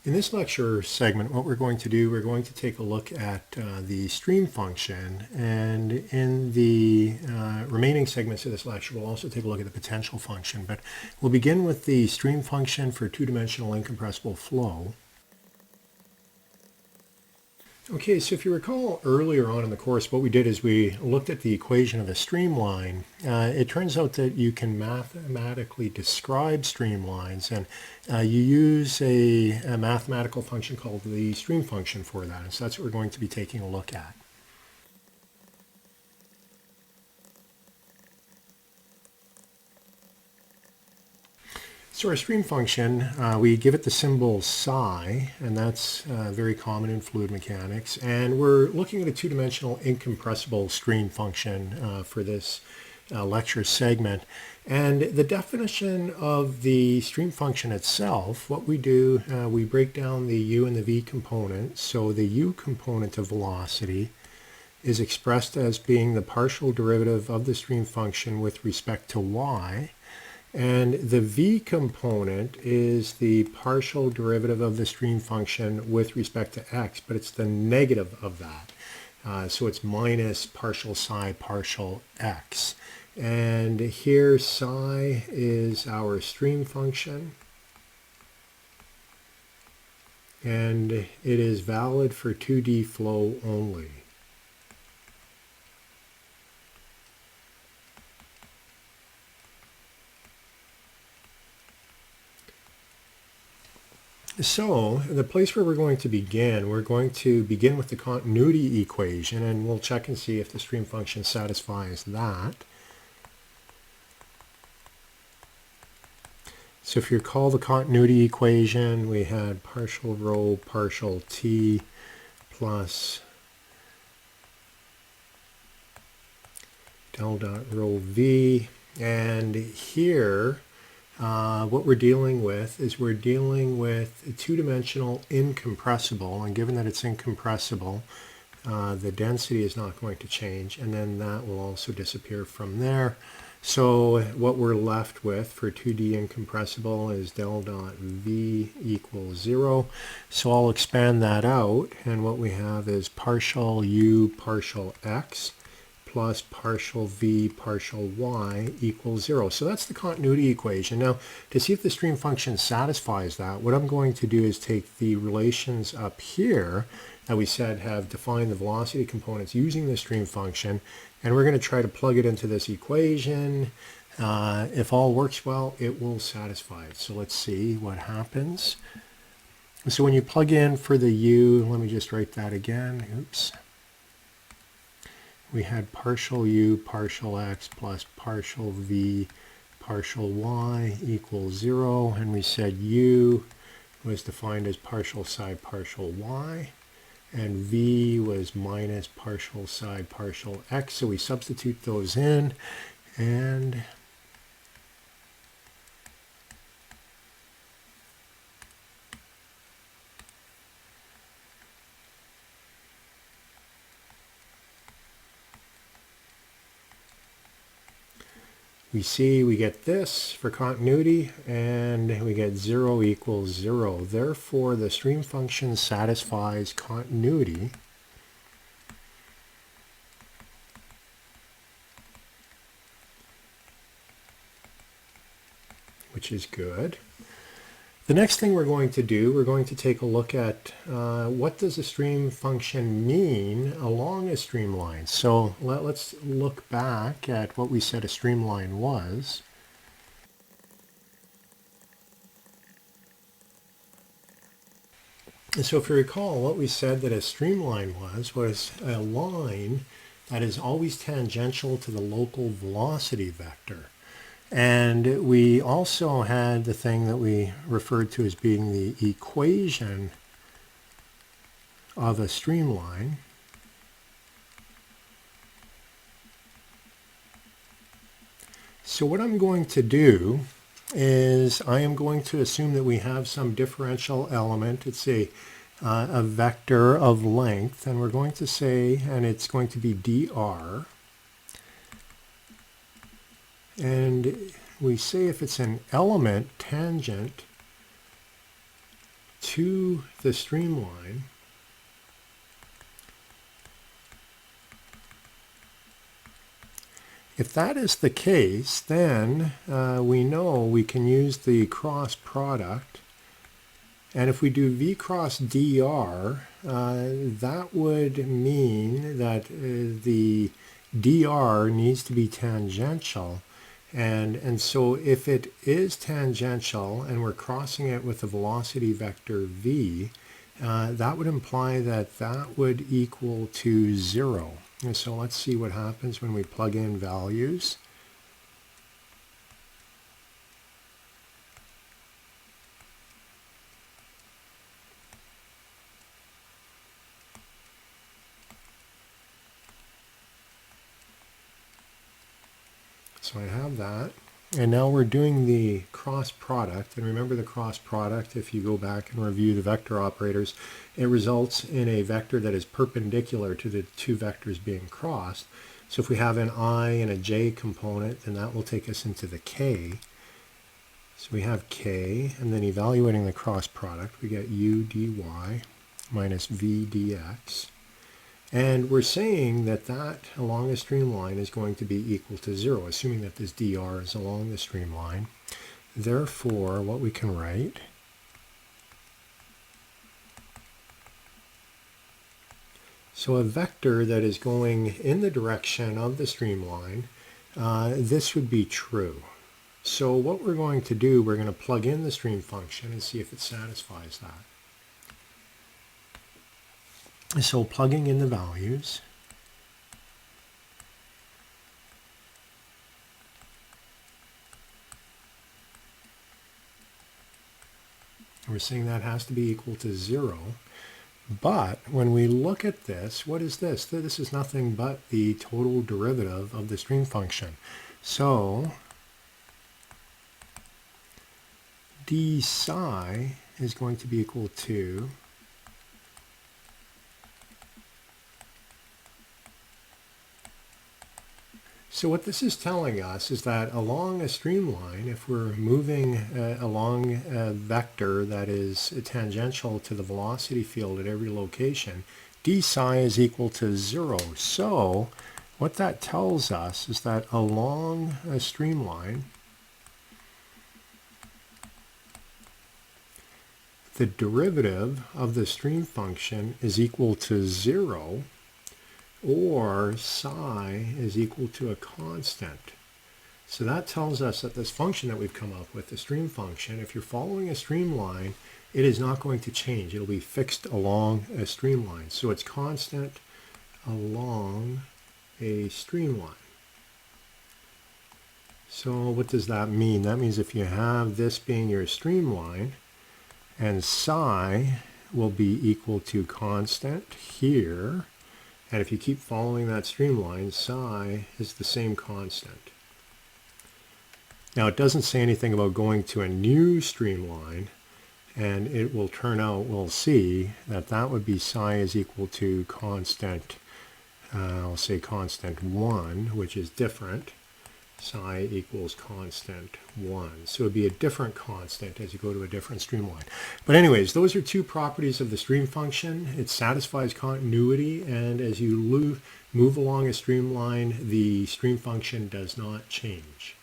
In this lecture segment, what we're going to do, we're going to take a look at the stream function, and in the remaining segments of this lecture, we'll also take a look at the potential function. But we'll begin with the stream function for two-dimensional incompressible flow. Okay, so if you recall earlier on in the course, what we did is we looked at the equation of a streamline. It turns out that you can mathematically describe streamlines, and you use a mathematical function called the stream function for that. And so that's what we're going to be taking a look at. So our stream function, we give it the symbol psi, and that's very common in fluid mechanics. And we're looking at a two-dimensional incompressible stream function for this lecture segment. And the definition of the stream function itself, what we do, we break down the u and the v components. So the u component of velocity is expressed as being the partial derivative of the stream function with respect to y. And the v component is the partial derivative of the stream function with respect to x, but it's the negative of that. So it's minus partial psi partial x. And here psi is our stream function. And it is valid for 2D flow only. So the place where we're going to begin with the continuity equation, and we'll check and see if the stream function satisfies that. So if you recall the continuity equation, we had partial rho partial t plus del dot rho v, and here what we're dealing with is we're dealing with a two-dimensional incompressible, and given that it's incompressible, the density is not going to change, and then that will also disappear from there. So what we're left with for 2D incompressible is del dot v equals 0. So I'll expand that out, and what we have is partial u partial x plus partial v partial y equals 0. So that's the continuity equation. Now, to see if the stream function satisfies that, what I'm going to do is take the relations up here that we said have defined the velocity components using the stream function, and we're going to try to plug it into this equation. If all works well, it will satisfy it. So let's see what happens. So when you plug in for the u, let me just write that again. Oops. We had partial u partial x plus partial v partial y equals 0, and we said u was defined as partial psi partial y, and v was minus partial psi partial x. So we substitute those in, and we see we get this for continuity, and we get 0 equals 0. Therefore, the stream function satisfies continuity. Which is good. The next thing we're going to do, we're going to take a look at what does a stream function mean along a streamline. So let's look back at what we said a streamline was. And so if you recall, what we said that a streamline was a line that is always tangential to the local velocity vector. And we also had the thing that we referred to as being the equation of a streamline. So what I'm going to do is I am going to assume that we have some differential element. It's a vector of length, and we're going to say, and it's going to be dr. And we say if it's an element tangent to the streamline, if that is the case, then we know we can use the cross product. And if we do v cross dr, that would mean that the dr needs to be tangential. And so if it is tangential and we're crossing it with the velocity vector v, that would imply that that would equal to 0. And so let's see what happens when we plug in values. So I have that. And now we're doing the cross product. And remember the cross product, if you go back and review the vector operators, it results in a vector that is perpendicular to the two vectors being crossed. So if we have an I and a j component, then that will take us into the k. So we have k, and then evaluating the cross product, we get u dy minus v dx. And we're saying that that along the streamline is going to be equal to 0, assuming that this dr is along the streamline. Therefore, what we can write so a vector that is going in the direction of the streamline, this would be true. So what we're going to do, we're going to plug in the stream function and see if it satisfies that. So plugging in the values, we're saying that has to be equal to 0. But when we look at this, what is this? This is nothing but the total derivative of the stream function. So d psi is going to be equal to So what this is telling us is that along a streamline, if we're moving along a vector that is tangential to the velocity field at every location, d psi is equal to 0. So what that tells us is that along a streamline, the derivative of the stream function is equal to 0, or psi is equal to a constant. So that tells us that this function that we've come up with, the stream function, if you're following a streamline, it is not going to change. It'll be fixed along a streamline. So it's constant along a streamline. So what does that mean? That means if you have this being your streamline, and psi will be equal to constant here, and if you keep following that streamline, psi is the same constant. Now it doesn't say anything about going to a new streamline, and it will turn out, we'll see, that that would be psi is equal to constant, I'll say constant 1, which is different. Psi equals constant 1. So it would be a different constant as you go to a different streamline. But anyways, those are two properties of the stream function. It satisfies continuity, and as you move along a streamline, the stream function does not change.